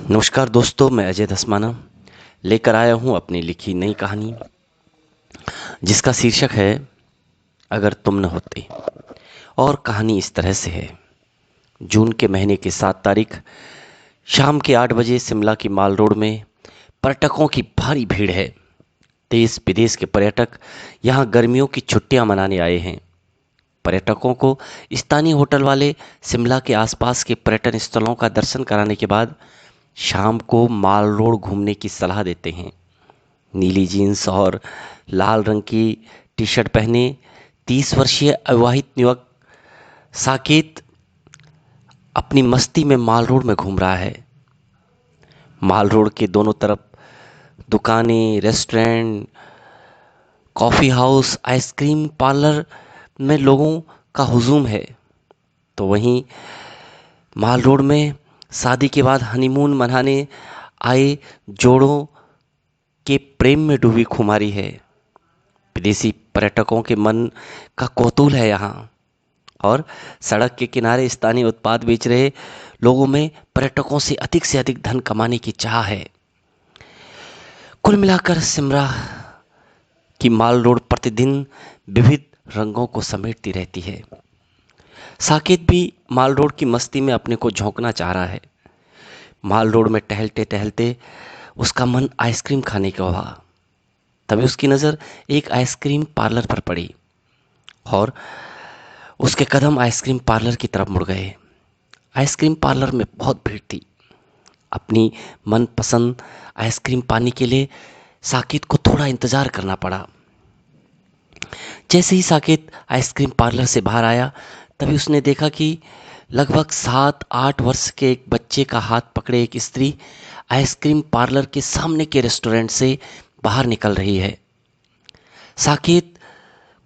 नमस्कार दोस्तों, मैं अजय धसमाना लेकर आया हूँ अपनी लिखी नई कहानी जिसका शीर्षक है अगर तुम न होते। और कहानी इस तरह से है। जून के महीने की 7 तारीख शाम के 8 बजे शिमला की माल रोड में पर्यटकों की भारी भीड़ है। देश विदेश के पर्यटक यहाँ गर्मियों की छुट्टियाँ मनाने आए हैं। पर्यटकों को स्थानीय होटल वाले शिमला के आसपास के पर्यटन स्थलों का दर्शन कराने के बाद शाम को माल रोड घूमने की सलाह देते हैं। नीली जीन्स और लाल रंग की टी शर्ट पहने 30 वर्षीय अविवाहित युवक साकेत अपनी मस्ती में माल रोड में घूम रहा है। माल रोड के दोनों तरफ दुकानें, restaurant, coffee house, ice cream parlour में लोगों का हुजूम है। तो वहीं माल रोड में शादी के बाद हनीमून मनाने आए जोड़ों के प्रेम में डूबी खुमारी है। विदेशी पर्यटकों के मन का कौतूहल है यहाँ। और सड़क के किनारे स्थानीय उत्पाद बेच रहे लोगों में पर्यटकों से अधिक धन कमाने की चाह है। कुल मिलाकर सिमरा की माल रोड प्रतिदिन विविध रंगों को समेटती रहती है। साकेत भी माल रोड की मस्ती में अपने को झोंकना चाह रहा है। माल रोड में टहलते टहलते उसका मन आइसक्रीम खाने का हुआ। तभी उसकी नज़र एक आइसक्रीम पार्लर पर पड़ी और उसके कदम आइसक्रीम पार्लर की तरफ मुड़ गए। आइसक्रीम पार्लर में बहुत भीड़ थी। अपनी मनपसंद आइसक्रीम पाने के लिए साकेत को थोड़ा इंतजार करना पड़ा। जैसे ही साकेत आइसक्रीम पार्लर से बाहर आया, तभी उसने देखा कि लगभग 7-8 वर्ष के एक बच्चे का हाथ पकड़े एक स्त्री आइसक्रीम पार्लर के सामने के रेस्टोरेंट से बाहर निकल रही है। साकेत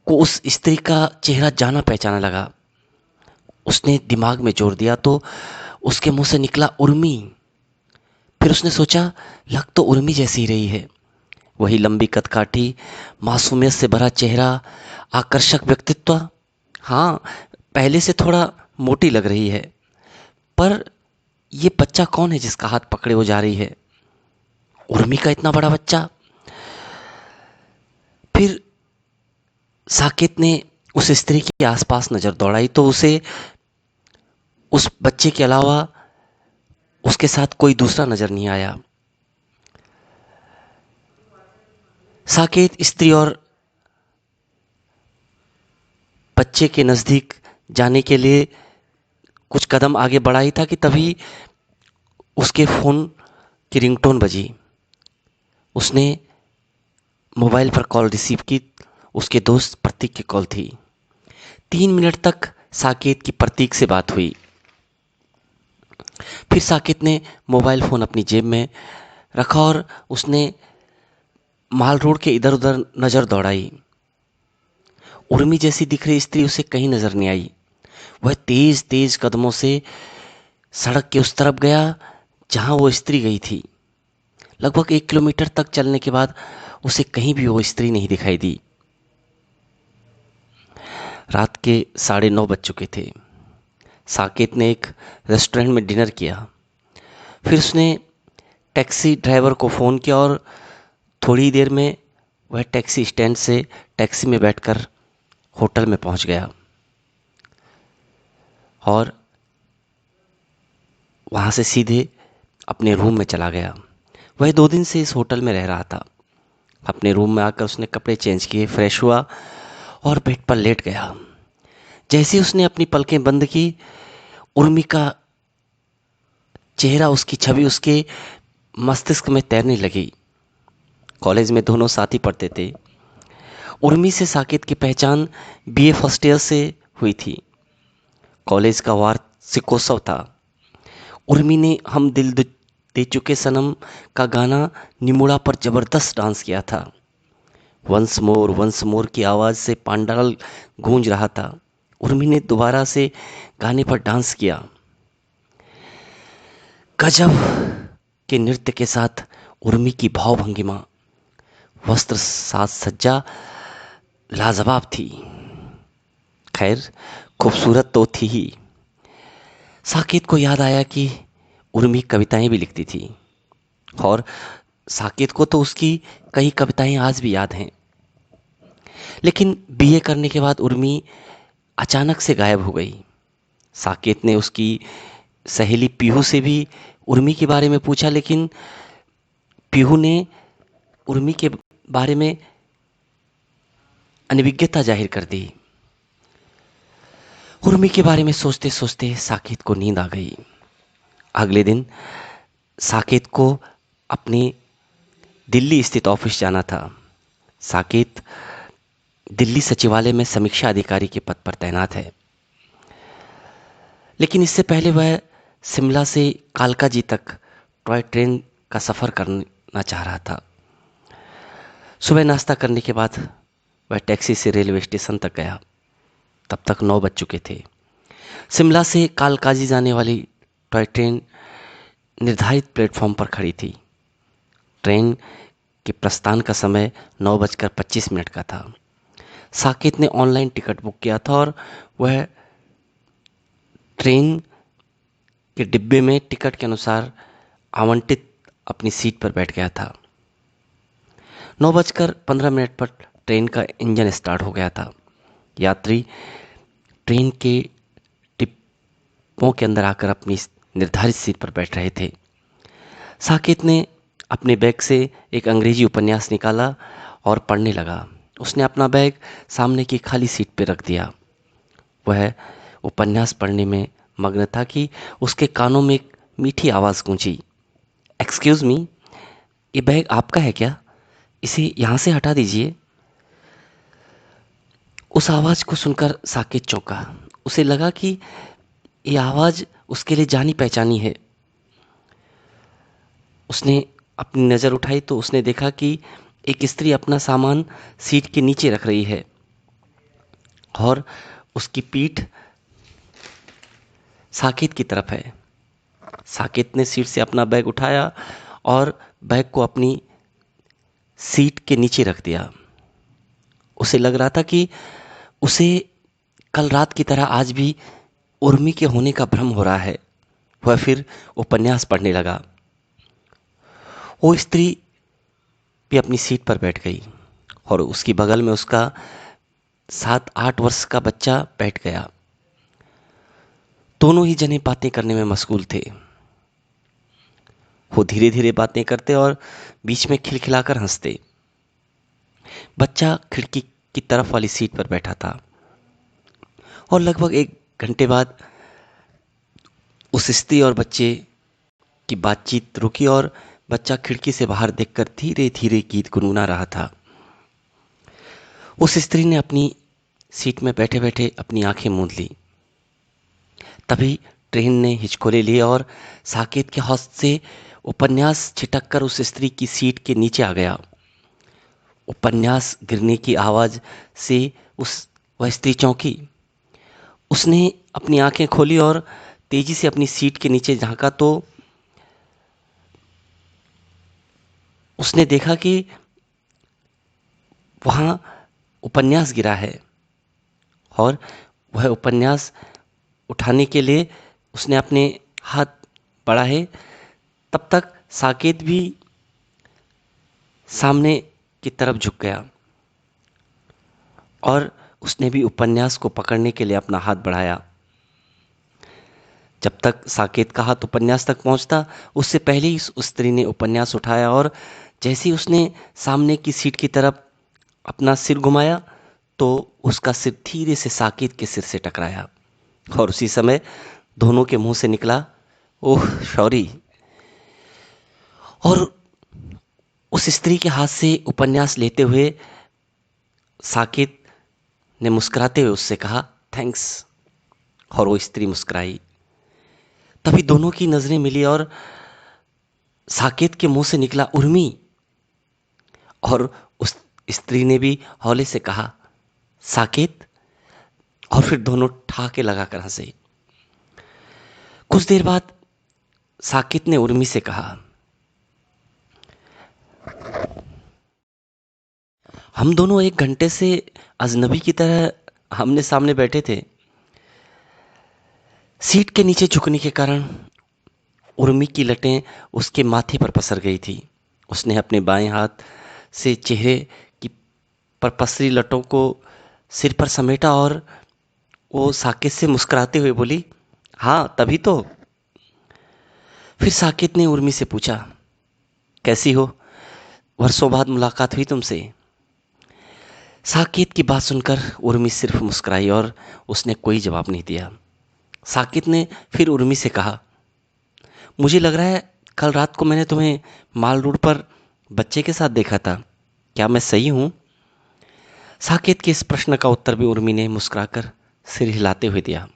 को उस स्त्री का चेहरा जाना पहचाना लगा। उसने दिमाग में जोर दिया तो उसके मुंह से निकला उर्मी। फिर उसने सोचा, लग तो उर्मी जैसी ही रही है। वही लंबी कदकाठी, मासूमियत से भरा चेहरा, आकर्षक व्यक्तित्व। हाँ, पहले से थोड़ा मोटी लग रही है, पर ये बच्चा कौन है जिसका हाथ पकड़े वो जा रही है? उर्मी का इतना बड़ा बच्चा। फिर साकेत ने उस स्त्री के आसपास नजर दौड़ाई तो उसे उस बच्चे के अलावा उसके साथ कोई दूसरा नजर नहीं आया। साकेत स्त्री और बच्चे के नजदीक जाने के लिए कुछ कदम आगे बढ़ा ही था कि तभी उसके फोन की रिंगटोन बजी। उसने मोबाइल पर कॉल रिसीव की। उसके दोस्त प्रतीक की कॉल थी। 3 मिनट तक साकेत की प्रतीक से बात हुई। फिर साकेत ने मोबाइल फोन अपनी जेब में रखा और उसने माल रोड के इधर उधर नजर दौड़ाई। उर्मी जैसी दिख रही स्त्री उसे कहीं नजर नहीं आई। वह तेज तेज कदमों से सड़क के उस तरफ गया जहां वो स्त्री गई थी। लगभग 1 किलोमीटर तक चलने के बाद उसे कहीं भी वो स्त्री नहीं दिखाई दी। रात के 9:30 बज चुके थे। साकेत ने एक रेस्टोरेंट में डिनर किया। फिर उसने टैक्सी ड्राइवर को फ़ोन किया और थोड़ी देर में वह टैक्सी स्टैंड से टैक्सी में बैठकर होटल में पहुंच गया और वहां से सीधे अपने रूम में चला गया। वह 2 दिन से इस होटल में रह रहा था। अपने रूम में आकर उसने कपड़े चेंज किए, फ्रेश हुआ और बेड पर लेट गया। जैसे ही उसने अपनी पलकें बंद की, उर्मी का चेहरा, उसकी छवि उसके मस्तिष्क में तैरने लगी। कॉलेज में दोनों साथी पढ़ते थे। उर्मी से साकेत की पहचान बीए फर्स्ट ईयर से हुई थी। कॉलेज का वार्षिकोत्सव था। उर्मी ने हम दिल दे चुके सनम का गाना निमुड़ा पर जबरदस्त डांस किया था। वंस मोर की आवाज से पांडाल गूंज रहा था। उर्मी ने दोबारा से गाने पर डांस किया। गजब के नृत्य के साथ उर्मी की भावभंगिमा, वस्त्र साज सज्जा लाजवाब थी। खैर, खूबसूरत तो थी ही। साकेत को याद आया कि उर्मी कविताएं भी लिखती थी और साकेत को तो उसकी कई कविताएं आज भी याद हैं। लेकिन बीए करने के बाद उर्मी अचानक से गायब हो गई। साकेत ने उसकी सहेली पीहू से भी उर्मी के बारे में पूछा, लेकिन पीहू ने उर्मी के बारे में अनभिज्ञता जाहिर कर दी। उर्मी के बारे में सोचते सोचते साकेत को नींद आ गई। अगले दिन साकेत को अपने दिल्ली स्थित ऑफिस जाना था। साकेत दिल्ली सचिवालय में समीक्षा अधिकारी के पद पर तैनात है, लेकिन इससे पहले वह शिमला से कालकाजी तक टॉय ट्रेन का सफ़र करना चाह रहा था। सुबह नाश्ता करने के बाद वह टैक्सी से रेलवे स्टेशन तक गया। तब तक 9 बज चुके थे। शिमला से कालकाजी जाने वाली टॉय ट्रेन निर्धारित प्लेटफॉर्म पर खड़ी थी। ट्रेन के प्रस्थान का समय 9:25 का था। साकेत ने ऑनलाइन टिकट बुक किया था और वह ट्रेन के डिब्बे में टिकट के अनुसार आवंटित अपनी सीट पर बैठ गया था। 9:15 पर ट्रेन का इंजन स्टार्ट हो गया था। यात्री ट्रेन के डिब्बों के अंदर आकर अपनी निर्धारित सीट पर बैठ रहे थे। साकेत ने अपने बैग से एक अंग्रेजी उपन्यास निकाला और पढ़ने लगा। उसने अपना बैग सामने की खाली सीट पर रख दिया। वह उपन्यास पढ़ने में मग्न था कि उसके कानों में एक मीठी आवाज़ गूंजी। एक्सक्यूज़ मी, ये बैग आपका है क्या? इसे यहाँ से हटा दीजिए। उस आवाज़ को सुनकर साकेत चौंका। उसे लगा कि ये आवाज़ उसके लिए जानी पहचानी है। उसने अपनी नज़र उठाई तो उसने देखा कि एक स्त्री अपना सामान सीट के नीचे रख रही है और उसकी पीठ साकेत की तरफ है। साकेत ने सीट से अपना बैग उठाया और बैग को अपनी सीट के नीचे रख दिया। उसे लग रहा था कि उसे कल रात की तरह आज भी उर्मी के होने का भ्रम हो रहा है। वह फिर उपन्यास पढ़ने लगा। वो स्त्री भी अपनी सीट पर बैठ गई और उसकी बगल में उसका 7-8 वर्ष का बच्चा बैठ गया। दोनों ही जने बातें करने में मशगूल थे। वो धीरे धीरे बातें करते और बीच में खिलखिलाकर हंसते। बच्चा खिड़की की तरफ वाली सीट पर बैठा था और लगभग 1 घंटे बाद उस स्त्री और बच्चे की बातचीत रुकी और बच्चा खिड़की से बाहर देखकर धीरे धीरे गीत गुनगुना रहा था। उस स्त्री ने अपनी सीट में बैठे बैठे अपनी आंखें मूंद ली। तभी ट्रेन ने हिचकोले लिए और साकेत के हौस से उपन्यास छिटक कर उस स्त्री की सीट के नीचे आ गया। उपन्यास गिरने की आवाज़ से वह स्त्री चौंकी। उसने अपनी आंखें खोली और तेजी से अपनी सीट के नीचे झांका तो उसने देखा कि वहाँ उपन्यास गिरा है और वह उपन्यास उठाने के लिए उसने अपने हाथ बढ़ाए। तब तक साकेत भी सामने की तरफ झुक गया और उसने भी उपन्यास को पकड़ने के लिए अपना हाथ बढ़ाया। जब तक साकेत का हाथ उपन्यास तक पहुंचता, उससे पहले ही उस स्त्री ने उपन्यास उठाया और जैसे ही उसने सामने की सीट की तरफ अपना सिर घुमाया तो उसका सिर धीरे से साकेत के सिर से टकराया और उसी समय दोनों के मुंह से निकला, ओह सॉरी। और उस स्त्री के हाथ से उपन्यास लेते हुए साकेत ने मुस्कुराते हुए उससे कहा, थैंक्स। और वो स्त्री मुस्कुराई। तभी दोनों की नजरें मिली और साकेत के मुंह से निकला, उर्मी। और उस स्त्री ने भी हौले से कहा, साकेत। और फिर दोनों ठहाके लगाकर हंसे। कुछ देर बाद साकेत ने उर्मी से कहा, हम दोनों 1 घंटे से अजनबी की तरह आमने सामने बैठे थे। सीट के नीचे झुकने के कारण उर्मी की लटें उसके माथे पर पसर गई थी। उसने अपने बाएं हाथ से चेहरे की पर पसरी लटों को सिर पर समेटा और वो साकेत से मुस्कुराते हुए बोली, हाँ तभी तो। फिर साकेत ने उर्मी से पूछा, कैसी हो? वर्षों बाद मुलाकात हुई तुमसे। साकेत की बात सुनकर उर्मी सिर्फ मुस्कुराई और उसने कोई जवाब नहीं दिया। साकेत ने फिर उर्मी से कहा, मुझे लग रहा है कल रात को मैंने तुम्हें माल रोड पर बच्चे के साथ देखा था, क्या मैं सही हूं? साकेत के इस प्रश्न का उत्तर भी उर्मी ने मुस्कुराकर सिर हिलाते हुए दिया।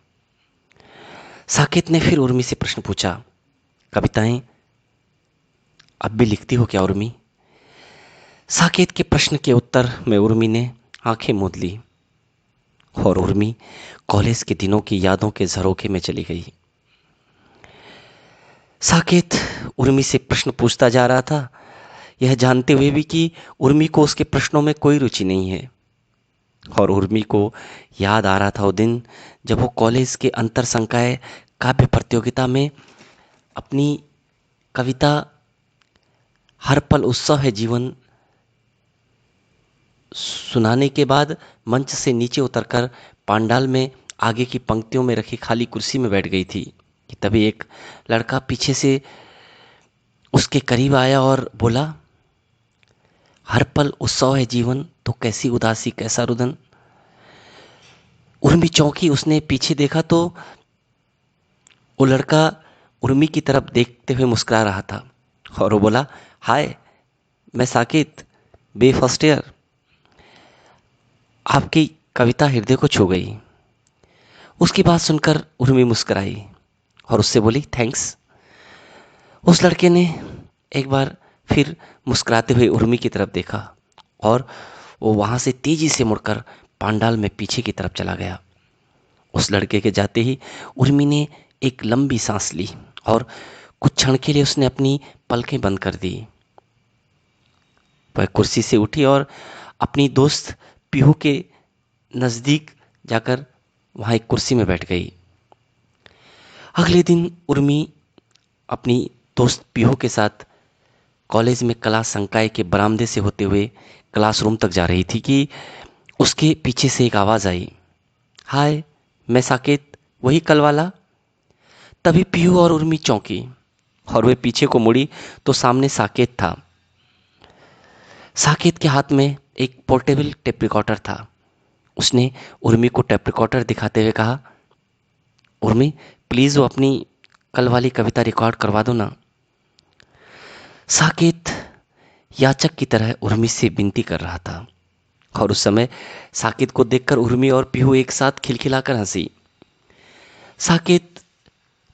साकेत ने फिर उर्मी से प्रश्न पूछा, कविताएं अब भी लिखती हो क्या उर्मी? साकेत के प्रश्न के उत्तर में उर्मी ने आंखें मूंद ली और उर्मी कॉलेज के दिनों की यादों के झरोखे में चली गई। साकेत उर्मी से प्रश्न पूछता जा रहा था, यह जानते हुए भी कि उर्मी को उसके प्रश्नों में कोई रुचि नहीं है। और उर्मी को याद आ रहा था वो दिन जब वो कॉलेज के अंतर संकाय काव्य प्रतियोगिता में अपनी कविता हर पल उत्सव है जीवन सुनाने के बाद मंच से नीचे उतरकर पांडाल में आगे की पंक्तियों में रखी खाली कुर्सी में बैठ गई थी कि तभी एक लड़का पीछे से उसके करीब आया और बोला, हर पल उत्सव है जीवन तो कैसी उदासी कैसा रुदन। उर्मी चौंकी, उसने पीछे देखा तो वो लड़का उर्मी की तरफ देखते हुए मुस्कुरा रहा था और वो बोला, हाय मैं साकेत, बे फर्स्ट ईयर। आपकी कविता हृदय को छू गई। उसकी बात सुनकर उर्मी मुस्कुराई और उससे बोली, थैंक्स। उस लड़के ने एक बार फिर मुस्कुराते हुए उर्मी की तरफ देखा और वो वहां से तेजी से मुड़कर पांडाल में पीछे की तरफ चला गया। उस लड़के के जाते ही उर्मी ने एक लंबी सांस ली और कुछ क्षण के लिए उसने अपनी पलकें बंद कर दी। वह कुर्सी से उठी और अपनी दोस्त पीहू के नजदीक जाकर वहां एक कुर्सी में बैठ गई। अगले दिन उर्मी अपनी दोस्त पीहू के साथ कॉलेज में कला संकाय के बरामदे से होते हुए क्लासरूम तक जा रही थी कि उसके पीछे से एक आवाज आई, हाय मैं साकेत, वही कल वाला। तभी पीहू और उर्मी चौंकी और वे पीछे को मुड़ी तो सामने साकेत था। साकेत के हाथ में एक पोर्टेबल टेप रिकॉर्डर था। उसने उर्मी को टेप रिकॉर्डर दिखाते हुए कहा, उर्मी प्लीज वो अपनी कल वाली कविता रिकॉर्ड करवा दो ना। साकेत याचक की तरह उर्मी से विनती कर रहा था और उस समय साकेत को देखकर उर्मी और पीहू एक साथ खिलखिलाकर हंसी। साकेत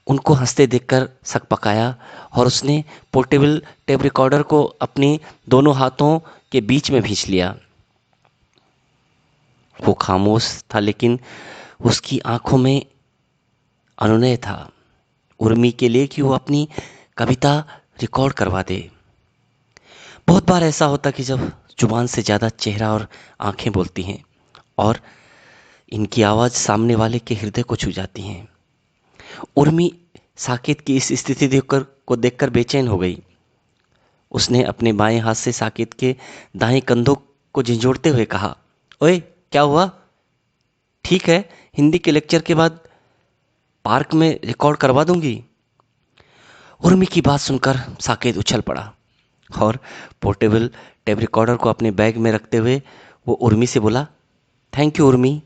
उनको हंसते देखकर सकपकाया और उसने पोर्टेबल टेप रिकॉर्डर को अपने दोनों हाथों के बीच में भींच लिया। वो खामोश था लेकिन उसकी आंखों में अनुनय था उर्मी के लिए कि वो अपनी कविता रिकॉर्ड करवा दे। बहुत बार ऐसा होता कि जब जुबान से ज़्यादा चेहरा और आंखें बोलती हैं और इनकी आवाज़ सामने वाले के हृदय को छू जाती हैं। उर्मी साकेत की इस स्थिति देखकर बेचैन हो गई। उसने अपने बाएं हाथ से साकेत के दाएं कंधों को झंझोड़ते हुए कहा, ओए क्या हुआ? ठीक है, हिंदी के लेक्चर के बाद पार्क में रिकॉर्ड करवा दूंगी। उर्मी की बात सुनकर साकेत उछल पड़ा और पोर्टेबल टेप रिकॉर्डर को अपने बैग में रखते हुए वो उर्मी से बोला, थैंक यू उर्मी।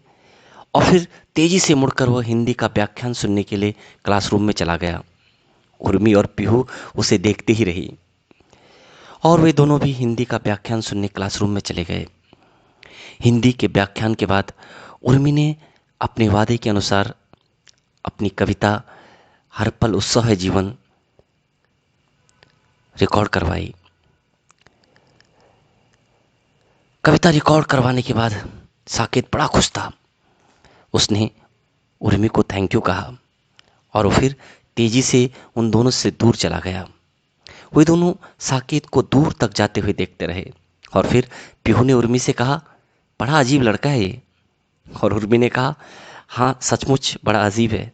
और फिर तेजी से मुड़कर वह हिंदी का व्याख्यान सुनने के लिए क्लासरूम में चला गया। उर्मी और पीहू उसे देखते ही रही और वे दोनों भी हिंदी का व्याख्यान सुनने क्लासरूम में चले गए। हिंदी के व्याख्यान के बाद उर्मी ने अपने वादे के अनुसार अपनी कविता हर पल उत्सव है जीवन रिकॉर्ड करवाई। कविता रिकॉर्ड करवाने के बाद साकेत बड़ा खुश था। उसने उर्मी को थैंक यू कहा और वो फिर तेजी से उन दोनों से दूर चला गया। वे दोनों साकेत को दूर तक जाते हुए देखते रहे और फिर पीहू ने उर्मी से कहा, बड़ा अजीब लड़का है ये। और उर्मी ने कहा, हाँ सचमुच बड़ा अजीब है।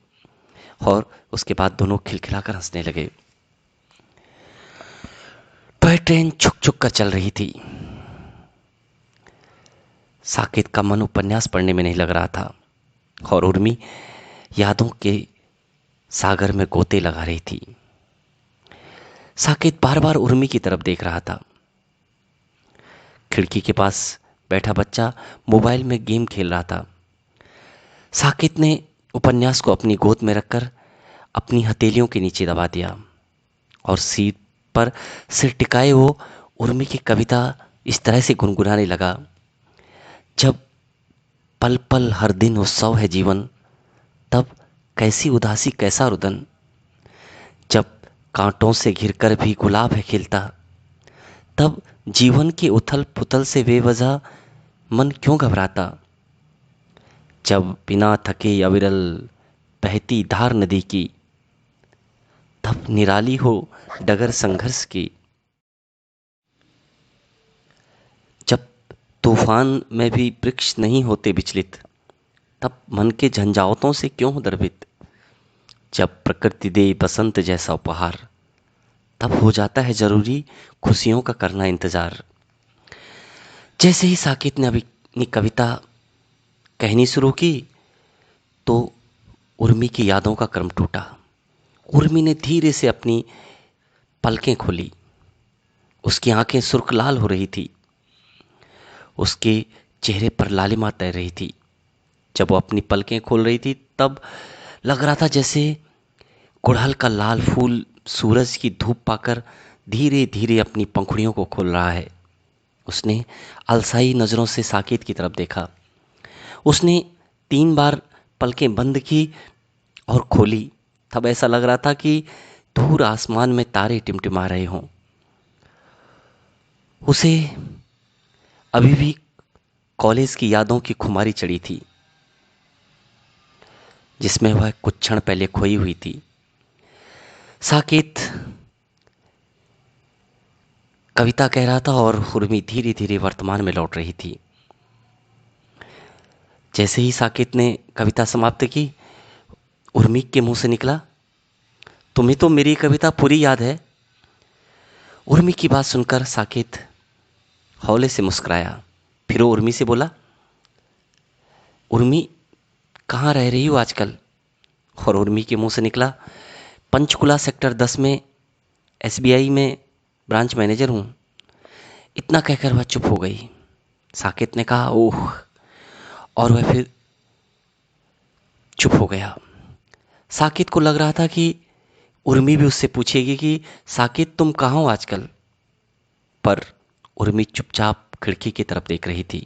और उसके बाद दोनों खिलखिलाकर हंसने लगे। वह ट्रेन छुक छुक कर चल रही थी। साकेत का मन उपन्यास पढ़ने में नहीं लग रहा था और उर्मी यादों के सागर में गोते लगा रही थी। साकेत बार बार उर्मी की तरफ देख रहा था। खिड़की के पास बैठा बच्चा मोबाइल में गेम खेल रहा था। साकेत ने उपन्यास को अपनी गोद में रखकर अपनी हथेलियों के नीचे दबा दिया और सीट पर सिर टिकाए वो उर्मी की कविता इस तरह से गुनगुनाने लगा। जब पल पल हर दिन उत्सव है जीवन, तब कैसी उदासी कैसा रुदन। जब कांटों से घिरकर भी गुलाब है खिलता, तब जीवन की उथल पुथल से बेवजह मन क्यों घबराता। जब बिना थके अविरल बहती धार नदी की, तब निराली हो डगर संघर्ष की। जब तूफान में भी वृक्ष नहीं होते विचलित, तब मन के झंझावतों से क्यों द्रवित। जब प्रकृति दे बसंत जैसा उपहार, तब हो जाता है जरूरी खुशियों का करना इंतजार। जैसे ही साकेत ने अपनी कविता कहनी शुरू की तो उर्मी की यादों का क्रम टूटा। उर्मी ने धीरे से अपनी पलकें खोली। उसकी आंखें सुर्ख लाल हो रही थी। उसके चेहरे पर लालिमा तैर रही थी। जब वो अपनी पलकें खोल रही थी तब लग रहा था जैसे गुड़हल का लाल फूल सूरज की धूप पाकर धीरे धीरे अपनी पंखुड़ियों को खोल रहा है। उसने अलसाई नजरों से साकेत की तरफ देखा। उसने 3 बार पलकें बंद की और खोली। तब ऐसा लग रहा था कि दूर आसमान में तारे टिमटिमा रहे हों। उसे अभी भी कॉलेज की यादों की खुमारी चढ़ी थी, जिसमें वह कुछ क्षण पहले खोई हुई थी। साकेत कविता कह रहा था और उर्मी धीरे धीरे वर्तमान में लौट रही थी। जैसे ही साकेत ने कविता समाप्त की, उर्मी के मुंह से निकला, तुम्हें तो मेरी कविता पूरी याद है। उर्मी की बात सुनकर साकेत हौले से मुस्कुराया। फिर वो उर्मी से बोला, उर्मी कहाँ रह रही हो आजकल। और उर्मी के मुंह से निकला, पंचकुला सेक्टर 10 में SBI में ब्रांच मैनेजर हूँ। इतना कहकर वह चुप हो गई। साकेत ने कहा, ओह, और वह फिर चुप हो गया। साकेत को लग रहा था कि उर्मी भी उससे पूछेगी कि साकेत तुम कहाँ हो आजकल, पर उर्मी चुपचाप खिड़की की तरफ देख रही थी।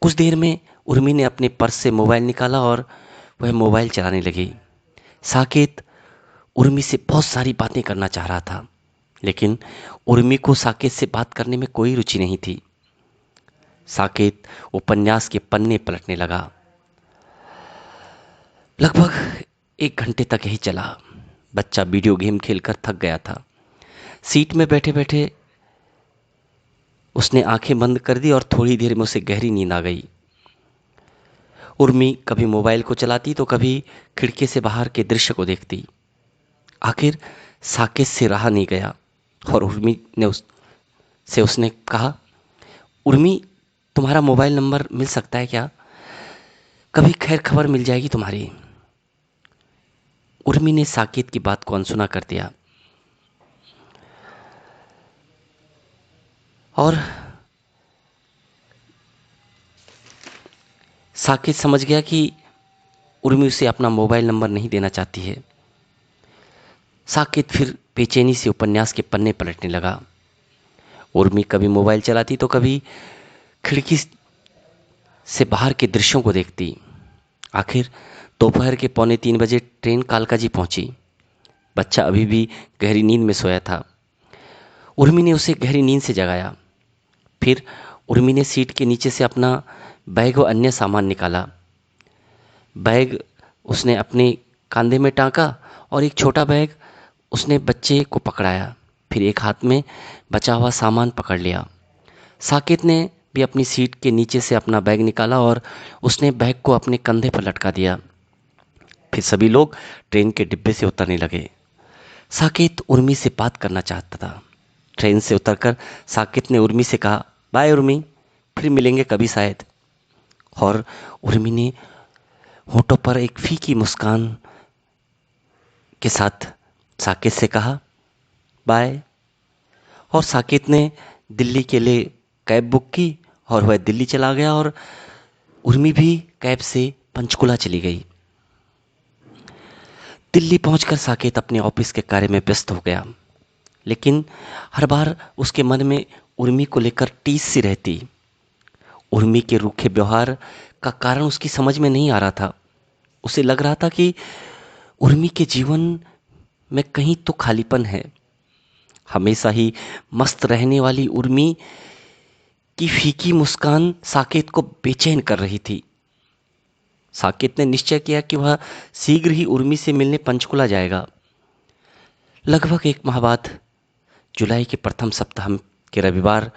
कुछ देर में उर्मी ने अपने पर्स से मोबाइल निकाला और वह मोबाइल चलाने लगी। साकेत उर्मी से बहुत सारी बातें करना चाह रहा था, लेकिन उर्मी को साकेत से बात करने में कोई रुचि नहीं थी। साकेत उपन्यास के पन्ने पलटने लगा। लगभग 1 घंटे तक यही चला। बच्चा वीडियो गेम खेलकर थक गया था। सीट में बैठे बैठे उसने आंखें बंद कर दी और थोड़ी देर में उसे गहरी नींद आ गई। उर्मी कभी मोबाइल को चलाती तो कभी खिड़की से बाहर के दृश्य को देखती। आखिर साकेत से रहा नहीं गया और उर्मी ने उसने कहा, उर्मी तुम्हारा मोबाइल नंबर मिल सकता है क्या, कभी खैर खबर मिल जाएगी तुम्हारी। उर्मी ने साकेत की बात को अनसुना कर दिया और साकेत समझ गया कि उर्मी उसे अपना मोबाइल नंबर नहीं देना चाहती है। साकेत फिर बेचैनी से उपन्यास के पन्ने पलटने लगा। उर्मी कभी मोबाइल चलाती तो कभी खिड़की से बाहर के दृश्यों को देखती। आखिर दोपहर के 2:45 बजे ट्रेन कालकाजी पहुंची। बच्चा अभी भी गहरी नींद में सोया था। उर्मी ने उसे गहरी नींद से जगाया। फिर उर्मी ने सीट के नीचे से अपना बैग व अन्य सामान निकाला। बैग उसने अपने कंधे में टांका और एक छोटा बैग उसने बच्चे को पकड़ाया। फिर एक हाथ में बचा हुआ सामान पकड़ लिया। साकेत ने भी अपनी सीट के नीचे से अपना बैग निकाला और उसने बैग को अपने कंधे पर लटका दिया। फिर सभी लोग ट्रेन के डिब्बे से उतरने लगे। साकेत उर्मी से बात करना चाहता था। ट्रेन से उतरकर साकेत ने उर्मी से कहा, बाय उर्मी, फिर मिलेंगे कभी शायद। और उर्मी ने होठों पर एक फीकी मुस्कान के साथ साकेत से कहा, बाय। और साकेत ने दिल्ली के लिए कैब बुक की और वह दिल्ली चला गया और उर्मी भी कैब से पंचकुला चली गई। दिल्ली पहुंचकर साकेत अपने ऑफिस के कार्य में व्यस्त हो गया, लेकिन हर बार उसके मन में उर्मी को लेकर टीस सी रहती। उर्मी के रूखे व्यवहार का कारण उसकी समझ में नहीं आ रहा था। उसे लग रहा था कि उर्मी के जीवन में कहीं तो खालीपन है। हमेशा ही मस्त रहने वाली उर्मी की फीकी मुस्कान साकेत को बेचैन कर रही थी। साकेत ने निश्चय किया कि वह शीघ्र ही उर्मी से मिलने पंचकुला जाएगा। लगभग एक माह बाद जुलाई के प्रथम सप्ताह के रविवार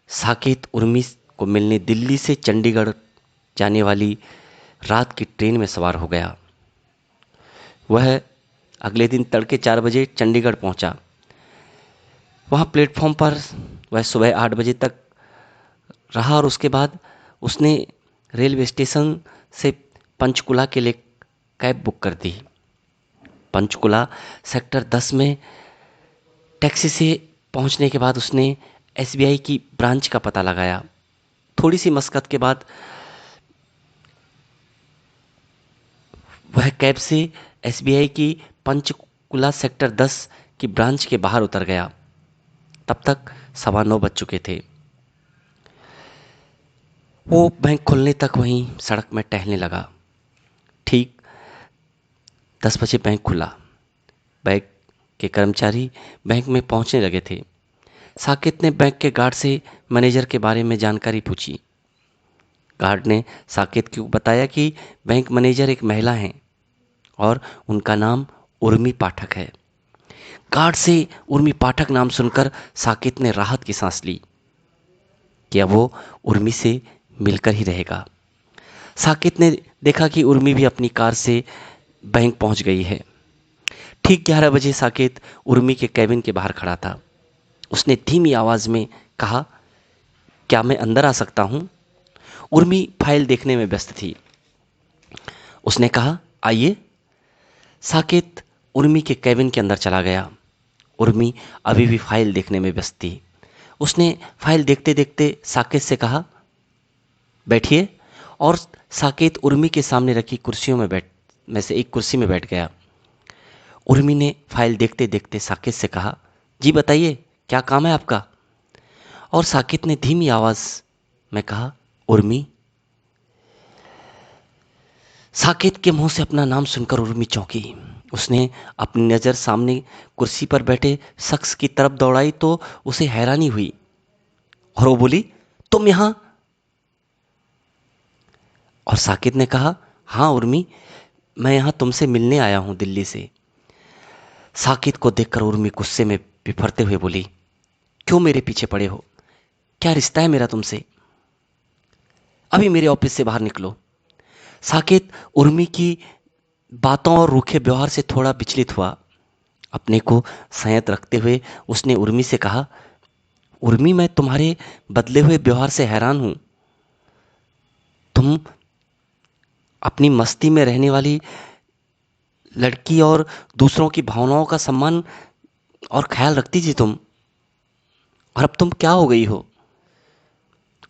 साकेत उर्मी को मिलने दिल्ली से चंडीगढ़ जाने वाली रात की ट्रेन में सवार हो गया। वह अगले दिन तड़के 4 बजे चंडीगढ़ पहुंचा। वहां प्लेटफॉर्म पर वह सुबह 8 बजे तक रहा और उसके बाद उसने रेलवे स्टेशन से पंचकुला के लिए कैब बुक कर दी। पंचकुला सेक्टर 10 में टैक्सी से पहुंचने के बाद उसने एसबीआई की ब्रांच का पता लगाया। थोड़ी सी मशक्कत के बाद वह कैब से एसबीआई की पंचकुला सेक्टर 10 की ब्रांच के बाहर उतर गया। तब तक 9:15 बज चुके थे। वो बैंक खुलने तक वहीं सड़क में टहलने लगा। ठीक 10 बजे बैंक खुला। बैंक के कर्मचारी बैंक में पहुंचने लगे थे। साकेत ने बैंक के गार्ड से मैनेजर के बारे में जानकारी पूछी। गार्ड ने साकेत को बताया कि बैंक मैनेजर एक महिला हैं और उनका नाम उर्मी पाठक है। गार्ड से उर्मी पाठक नाम सुनकर साकेत ने राहत की सांस ली कि अब वो उर्मी से मिलकर ही रहेगा। साकेत ने देखा कि उर्मी भी अपनी कार से बैंक पहुंच गई है। ठीक 11 बजे साकेत उर्मी के कैबिन के बाहर खड़ा था। उसने धीमी आवाज में कहा, क्या मैं अंदर आ सकता हूं? उर्मी फाइल देखने में व्यस्त थी। उसने कहा, आइए। साकेत उर्मी के कैबिन के अंदर चला गया। उर्मी अभी भी फाइल देखने में व्यस्त थी। उसने फाइल देखते देखते साकेत से कहा, बैठिए। और साकेत उर्मी के सामने रखी कुर्सियों में से एक कुर्सी में बैठ गया। उर्मी ने फाइल देखते देखते साकेत से कहा, जी बताइए, क्या काम है आपका? और साकेत ने धीमी आवाज में कहा, उर्मी। साकेत के मुंह से अपना नाम सुनकर उर्मी चौंकी। उसने अपनी नजर सामने कुर्सी पर बैठे शख्स की तरफ दौड़ाई तो उसे हैरानी हुई और वो बोली, तुम यहां? और साकेत ने कहा, हाँ उर्मी, मैं यहां तुमसे मिलने आया हूं दिल्ली से। साकेत को देखकर उर्मी गुस्से में बिफरते हुए बोली, क्यों मेरे पीछे पड़े हो? क्या रिश्ता है मेरा तुमसे? अभी मेरे ऑफिस से बाहर निकलो। साकेत उर्मी की बातों और रूखे व्यवहार से थोड़ा विचलित हुआ। अपने को संयत रखते हुए उसने उर्मी से कहा, उर्मी, मैं तुम्हारे बदले हुए व्यवहार से हैरान हूं। तुम अपनी मस्ती में रहने वाली लड़की और दूसरों की भावनाओं का सम्मान और ख्याल रखती थी तुम, और अब तुम क्या हो गई हो?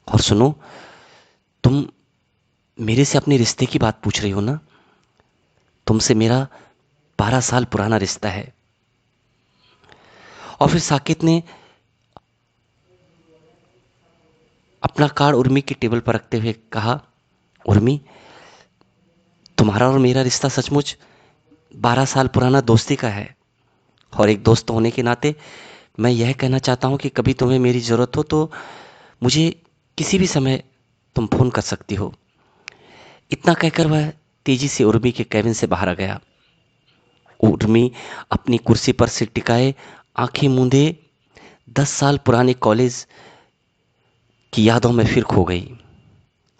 और सुनो, तुम मेरे से अपने रिश्ते की बात पूछ रही हो ना? तुमसे मेरा 12 साल पुराना रिश्ता है। और फिर साकेत ने अपना कार्ड उर्मी की टेबल पर रखते हुए कहा, उर्मी, तुम्हारा और मेरा रिश्ता सचमुच 12 साल पुराना दोस्ती का है। और एक दोस्त होने के नाते मैं यह कहना चाहता हूं कि कभी तुम्हें मेरी ज़रूरत हो तो मुझे किसी भी समय तुम फोन कर सकती हो। इतना कहकर वह तेजी से उर्मी के कैबिन से बाहर आ गया। उर्मी अपनी कुर्सी पर सिर टिकाए आंखें मूंदे 10 साल पुराने कॉलेज की यादों में फिर खो गई।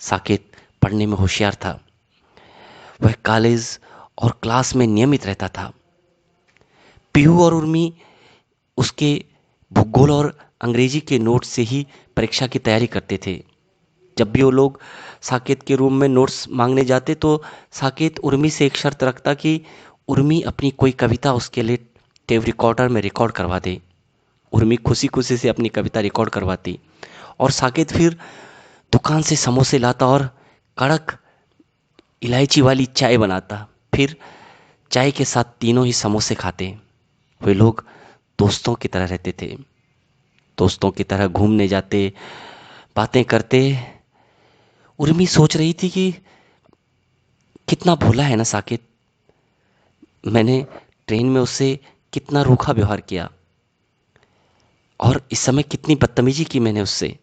साकेत पढ़ने में होशियार था। वह कॉलेज और क्लास में नियमित रहता था। पीहू और उर्मी उसके भूगोल और अंग्रेजी के नोट्स से ही परीक्षा की तैयारी करते थे। जब भी वो लोग साकेत के रूम में नोट्स मांगने जाते तो साकेत उर्मी से एक शर्त रखता कि उर्मी अपनी कोई कविता उसके लिए टेप रिकॉर्डर में रिकॉर्ड करवा दे। उर्मी खुशी खुशी से अपनी कविता रिकॉर्ड करवाती और साकेत फिर दुकान से समोसे लाता और कड़क इलायची वाली चाय बनाता। फिर चाय के साथ तीनों ही समोसे खाते। वे लोग दोस्तों की तरह रहते थे, दोस्तों की तरह घूमने जाते, बातें करते। उर्मी सोच रही थी कि कितना भोला है ना साकेत, मैंने ट्रेन में उससे कितना रूखा व्यवहार किया और इस समय कितनी बदतमीजी की मैंने उससे।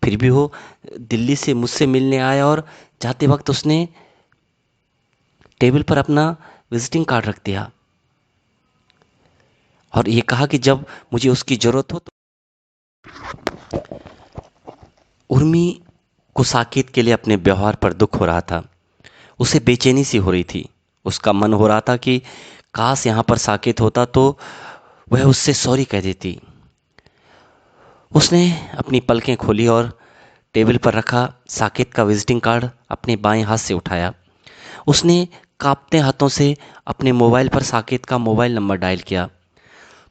फिर भी वो दिल्ली से मुझसे मिलने आया और जाते वक्त उसने टेबल पर अपना विजिटिंग कार्ड रख दिया और ये कहा कि जब मुझे उसकी जरूरत हो तो। उर्मी को साकेत के लिए अपने व्यवहार पर दुख हो रहा था। उसे बेचैनी सी हो रही थी। उसका मन हो रहा था कि काश यहाँ पर साकेत होता तो वह उससे सॉरी कह देती। उसने अपनी पलकें खोली और टेबल पर रखा साकेत का विजिटिंग कार्ड अपने बाएं हाथ से उठाया। उसने कांपते हाथों से अपने मोबाइल पर साकेत का मोबाइल नंबर डायल किया।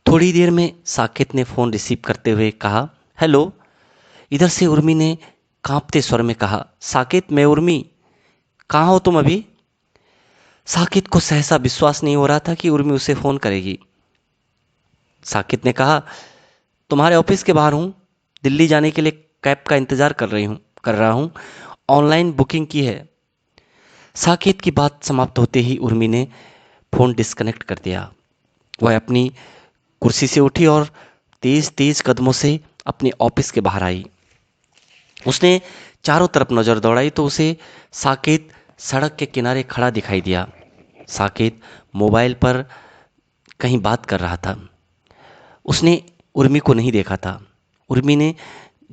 थोड़ी देर में साकेत ने फ़ोन रिसीव करते हुए कहा, हेलो। इधर से उर्मी ने कांपते स्वर में कहा, साकेत, मैं उर्मी, कहाँ हो तुम अभी? साकेत को सहसा विश्वास नहीं हो रहा था कि उर्मी उसे फ़ोन करेगी। साकेत ने कहा, तुम्हारे ऑफिस के बाहर हूँ, दिल्ली जाने के लिए कैब का इंतज़ार कर रहा हूँ, ऑनलाइन बुकिंग की है। साकेत की बात समाप्त होते ही उर्मी ने फ़ोन डिस्कनेक्ट कर दिया। वह अपनी कुर्सी से उठी और तेज तेज कदमों से अपने ऑफिस के बाहर आई। उसने चारों तरफ नजर दौड़ाई तो उसे साकेत सड़क के किनारे खड़ा दिखाई दिया। साकेत मोबाइल पर कहीं बात कर रहा था। उसने उर्मी को नहीं देखा था। उर्मी ने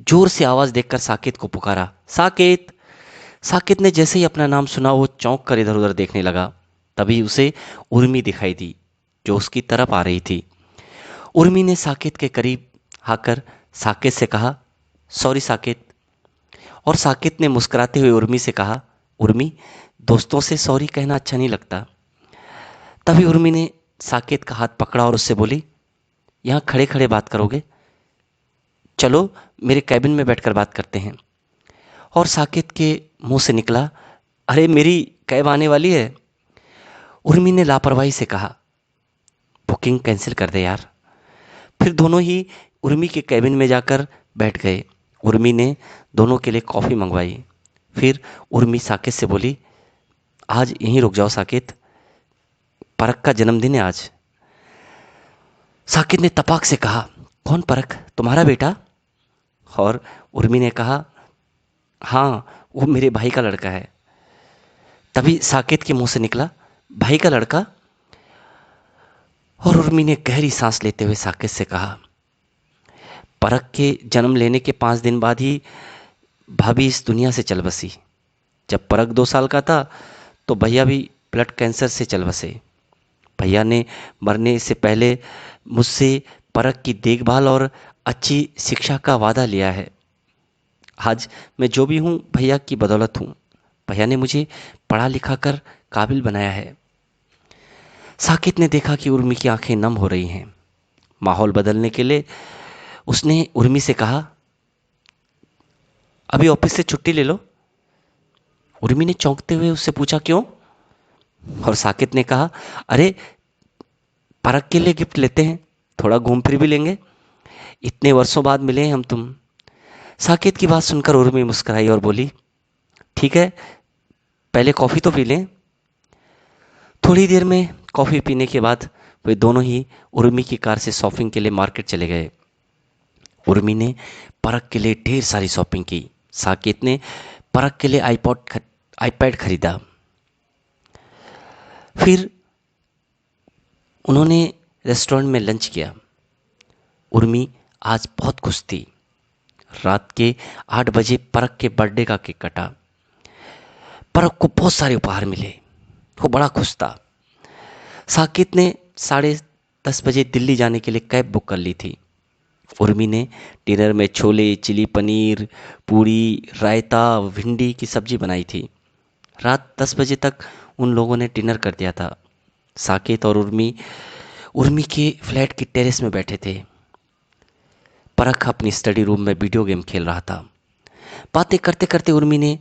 जोर से आवाज देकर साकेत को पुकारा, साकेत। साकेत ने जैसे ही अपना नाम सुना वो चौंक कर इधर उधर देखने लगा। तभी उसे उर्मी दिखाई दी जो उसकी तरफ आ रही थी। उर्मी ने साकेत के करीब आकर साकेत से कहा, सॉरी साकेत। और साकेत ने मुस्कुराते हुए उर्मी से कहा, उर्मी, दोस्तों से सॉरी कहना अच्छा नहीं लगता। तभी उर्मी ने साकेत का हाथ पकड़ा और उससे बोली, यहाँ खड़े खड़े बात करोगे? चलो मेरे कैबिन में बैठकर बात करते हैं। और साकेत के मुंह से निकला, अरे मेरी कैब आने वाली है। उर्मी ने लापरवाही से कहा, बुकिंग कैंसिल कर दे यार। फिर दोनों ही उर्मी के कैबिन में जाकर बैठ गए। उर्मी ने दोनों के लिए कॉफ़ी मंगवाई। फिर उर्मी साकेत से बोली, आज यहीं रुक जाओ साकेत, परख का जन्मदिन है आज। साकेत ने तपाक से कहा, कौन परख, तुम्हारा बेटा? और उर्मी ने कहा, हाँ, वो मेरे भाई का लड़का है। तभी साकेत के मुंह से निकला, भाई का लड़का? और उर्मी ने गहरी सांस लेते हुए साकेत से कहा, परख के जन्म लेने के 5 दिन बाद ही भाभी इस दुनिया से चल बसी। जब परख 2 साल का था तो भैया भी ब्लड कैंसर से चल बसे। भैया ने मरने से पहले मुझसे परख की देखभाल और अच्छी शिक्षा का वादा लिया है। आज मैं जो भी हूँ भैया की बदौलत हूँ। भैया ने मुझे पढ़ा लिखा कर काबिल बनाया है। साकेत ने देखा कि उर्मी की आंखें नम हो रही हैं। माहौल बदलने के लिए उसने उर्मी से कहा, अभी ऑफिस से छुट्टी ले लो। उर्मी ने चौंकते हुए उससे पूछा, क्यों? और साकेत ने कहा, अरे परख के लिए गिफ्ट लेते हैं, थोड़ा घूम फिर भी लेंगे, इतने वर्षों बाद मिले हैं हम तुम। साकेत की बात सुनकर उर्मी मुस्कुराई और बोली, ठीक है, पहले कॉफ़ी तो पी लें। थोड़ी देर में कॉफ़ी पीने के बाद वे दोनों ही उर्मी की कार से शॉपिंग के लिए मार्केट चले गए। उर्मी ने परख के लिए ढेर सारी शॉपिंग की। साकेत ने परख के लिए आईपैड खरीदा। फिर उन्होंने रेस्टोरेंट में लंच किया। उर्मी आज बहुत खुश थी। रात के 8 बजे परख के बर्थडे का केक कटा। परख को बहुत सारे उपहार मिले। वो बड़ा खुश था। साकेत ने 10:30 बजे दिल्ली जाने के लिए कैब बुक कर ली थी। उर्मी ने डिनर में छोले, चिली पनीर, पूड़ी, रायता, भिंडी की सब्जी बनाई थी। रात 10 बजे तक उन लोगों ने डिनर कर दिया था। साकेत और उर्मी उर्मी के फ्लैट की टेरेस में बैठे थे। परख अपनी स्टडी रूम में वीडियो गेम खेल रहा था। बातें करते करते उर्मी ने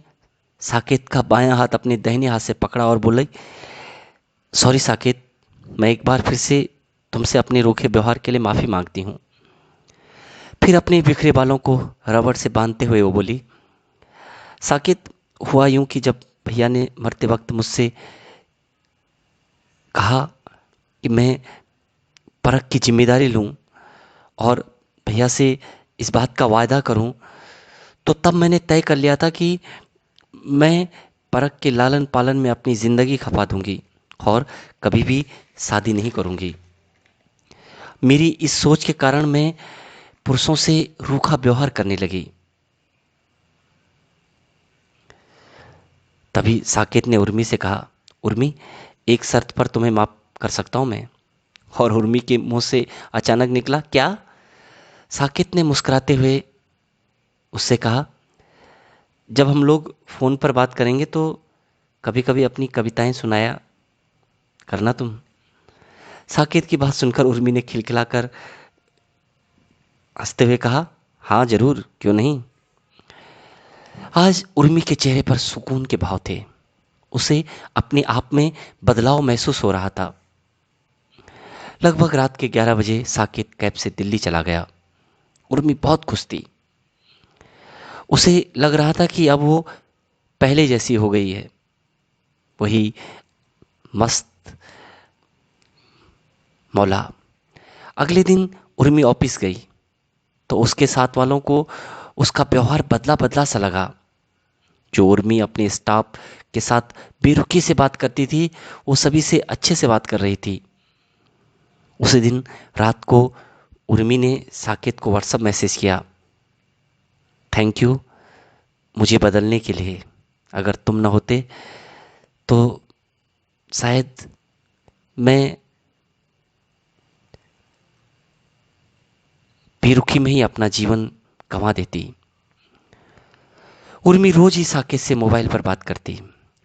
साकेत का बायां हाथ अपने दाहिने हाथ से पकड़ा और बोली, सॉरी साकेत, मैं एक बार फिर से तुमसे अपने रूखे व्यवहार के लिए माफ़ी मांगती हूँ। फिर अपने बिखरे बालों को रबड़ से बांधते हुए वो बोली, साकेत, हुआ यूं कि जब भैया ने मरते वक्त मुझसे कहा कि मैं परख की जिम्मेदारी लूं और भैया से इस बात का वायदा करूं, तो तब मैंने तय कर लिया था कि मैं परख के लालन पालन में अपनी ज़िंदगी खपा दूंगी और कभी भी शादी नहीं करूंगी। मेरी इस सोच के कारण मैं पुरुषों से रूखा व्यवहार करने लगी। तभी साकेत ने उर्मी से कहा, उर्मी, एक शर्त पर तुम्हें माफ कर सकता हूं मैं। और उर्मी के मुंह से अचानक निकला, क्या? साकेत ने मुस्कुराते हुए उससे कहा, जब हम लोग फोन पर बात करेंगे तो कभी कभी अपनी कविताएं सुनाया करना तुम। साकेत की बात सुनकर उर्मी ने खिलखिलाकर हंसते हुए कहा, हाँ जरूर, क्यों नहीं। आज उर्मी के चेहरे पर सुकून के भाव थे। उसे अपने आप में बदलाव महसूस हो रहा था। लगभग रात के 11 बजे साकेत कैब से दिल्ली चला गया। उर्मी बहुत खुश थी। उसे लग रहा था कि अब वो पहले जैसी हो गई है, वही मस्त मौला। अगले दिन उर्मी ऑफिस गई तो उसके साथ वालों को उसका व्यवहार बदला बदला सा लगा। जो उर्मी अपने स्टाफ के साथ बेरुखी से बात करती थी, वो सभी से अच्छे से बात कर रही थी। उसी दिन रात को उर्मी ने साकेत को व्हाट्सएप मैसेज किया, थैंक यू मुझे बदलने के लिए। अगर तुम न होते तो शायद मैं बेरुखी में ही अपना जीवन गंवा देती। उर्मी रोज ही साकेत से मोबाइल पर बात करती।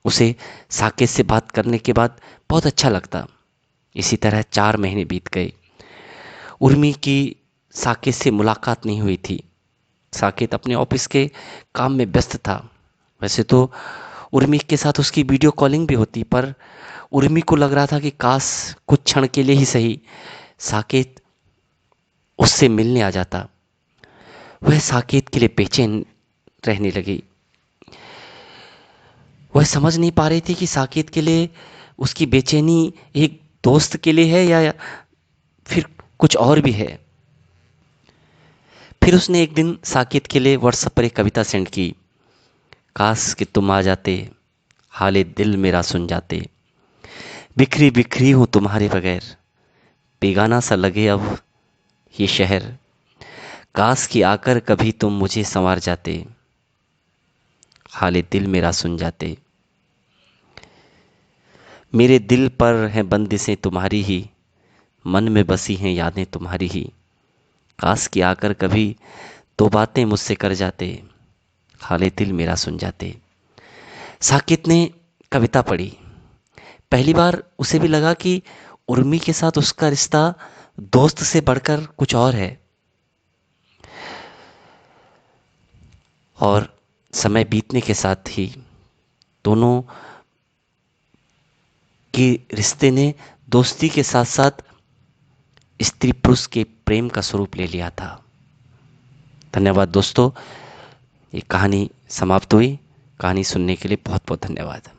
उसे साकेत से बात करने के बाद बहुत अच्छा लगता। इसी तरह 4 महीने बीत गए। उर्मी की साकेत से मुलाकात नहीं हुई थी। साकेत अपने ऑफिस के काम में व्यस्त था। वैसे तो उर्मी के साथ उसकी वीडियो कॉलिंग भी होती, पर उर्मी को लग रहा था कि काश कुछ क्षण के लिए ही सही साकेत उससे मिलने आ जाता। वह साकेत के लिए बेचैन रहने लगी। वह समझ नहीं पा रही थी कि साकेत के लिए उसकी बेचैनी एक दोस्त के लिए है या फिर कुछ और भी है। फिर उसने एक दिन साकेत के लिए व्हाट्सएप पर एक कविता सेंड की, काश कि तुम आ जाते, हाले दिल मेरा सुन जाते, बिखरी बिखरी हूं तुम्हारे बगैर, बेगाना सा लगे अब ये शहर, काश कि आकर कभी तुम मुझे संवार जाते, हाले दिल मेरा सुन जाते। मेरे दिल पर हैं बंदिशें तुम्हारी ही, मन में बसी हैं यादें तुम्हारी ही, काश कि आकर कभी दो बातें मुझसे कर जाते, हाले दिल मेरा सुन जाते। साकेत ने कविता पढ़ी। पहली बार उसे भी लगा कि उर्मी के साथ उसका रिश्ता दोस्त से बढ़कर कुछ और है। और समय बीतने के साथ ही दोनों के रिश्ते ने दोस्ती के साथ साथ स्त्री पुरुष के प्रेम का स्वरूप ले लिया था। धन्यवाद दोस्तों, ये कहानी समाप्त हुई। कहानी सुनने के लिए बहुत बहुत धन्यवाद।